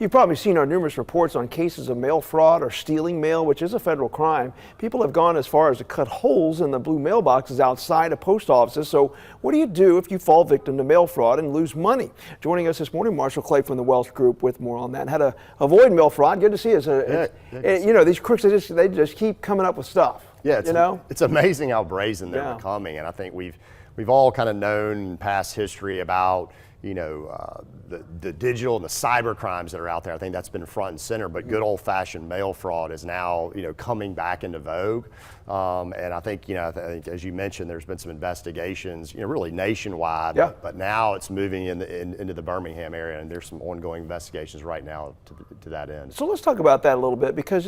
You've probably seen our numerous reports on cases of mail fraud or stealing mail, which is a federal crime. People have gone as far as to cut holes in the blue mailboxes outside of post offices. So what do you do if you fall victim to mail fraud and lose money? Joining us this morning, Marshall Clay from the Wealth Group with more on that. How to avoid mail fraud. Good to see us. You know, these crooks, they just keep coming up with stuff. Yeah, it's amazing how brazen they're becoming, and I think we've all kind of known in past history about the digital and the cyber crimes that are out there. I think that's been front and center, but good old-fashioned mail fraud is now coming back into vogue. And I think as you mentioned, there's been some investigations really nationwide, but now it's moving into the Birmingham area, and there's some ongoing investigations right now to that end. So let's talk about that a little bit, because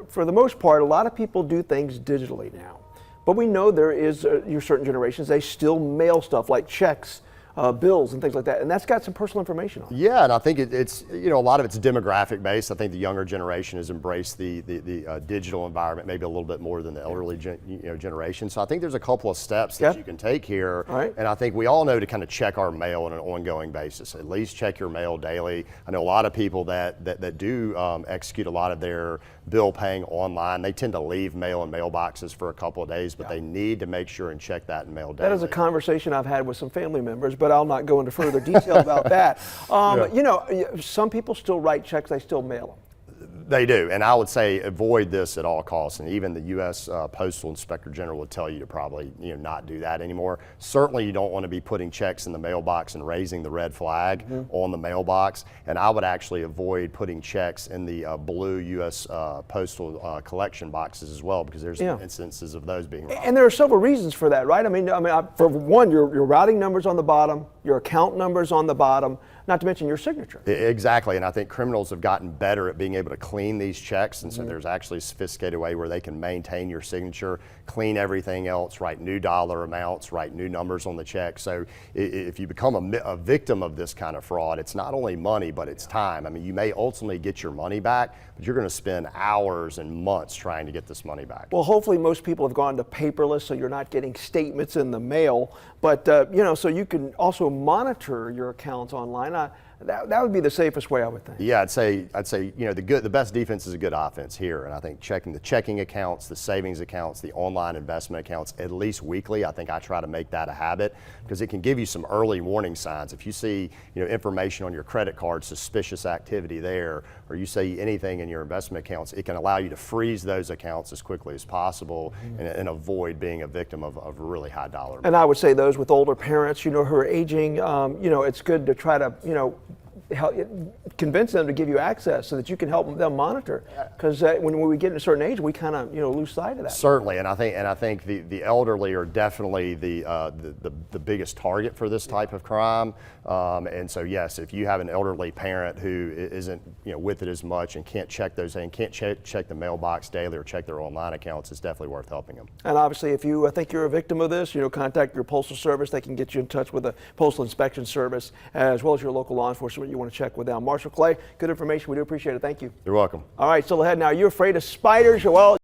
for the most part, a lot of people do things digitally now, but we know there is certain generations, they still mail stuff like checks, bills and things like that, and that's got some personal information on it. Yeah, and I think it's a lot of it's demographic based. I think the younger generation has embraced the digital environment maybe a little bit more than the elderly generation. So I think there's a couple of steps that you can take here, and I think we all know to kind of check our mail on an ongoing basis. At least check your mail daily. I know a lot of people that do execute a lot of their bill paying online. They tend to leave mail in mailboxes for a couple of days, but they need to make sure and check that in mail daily. That is a conversation I've had with some family members, but I'll not go into further detail about that. Some people still write checks, they still mail them. They do, and I would say avoid this at all costs. And even the U.S. Postal Inspector General would tell you to probably not do that anymore. Certainly, you don't want to be putting checks in the mailbox and raising the red flag on the mailbox. And I would actually avoid putting checks in the blue U.S. Postal collection boxes as well, because there's instances of those being robbed. And there are several reasons for that, right? I mean, for one, your routing number's on the bottom, your account number's on the bottom, not to mention your signature. Exactly, and I think criminals have gotten better at being able to clean these checks, and so there's actually a sophisticated way where they can maintain your signature, clean everything else, write new dollar amounts, write new numbers on the check. So if you become a victim of this kind of fraud, it's not only money, but it's time. I mean, you may ultimately get your money back, but you're going to spend hours and months trying to get this money back. Well, hopefully most people have gone to paperless, so you're not getting statements in the mail, but so you can also monitor your accounts online. That would be the safest way, I would think. Yeah, I'd say the best defense is a good offense here, and I think checking the checking accounts, the savings accounts, the online investment accounts at least weekly. I think I try to make that a habit, because it can give you some early warning signs. If you see information on your credit card, suspicious activity there, or you see anything in your investment accounts, it can allow you to freeze those accounts as quickly as possible and avoid being a victim of a really high dollar. And I would say those with older parents, who are aging, it's good to try to convince them to give you access so that you can help them monitor, because when we get to a certain age, we kind of lose sight of that. Certainly, and I think the elderly are definitely the biggest target for this type of crime. And so yes, if you have an elderly parent who isn't with it as much and can't check those and can't check the mailbox daily or check their online accounts, it's definitely worth helping them. And obviously, if you think you're a victim of this, contact your postal service. They can get you in touch with the Postal Inspection Service, as well as your local law enforcement. You want to check with them. Marshall Clay, good information. We do appreciate it. Thank you. You're welcome. All right, still ahead now. Are you afraid of spiders? Well,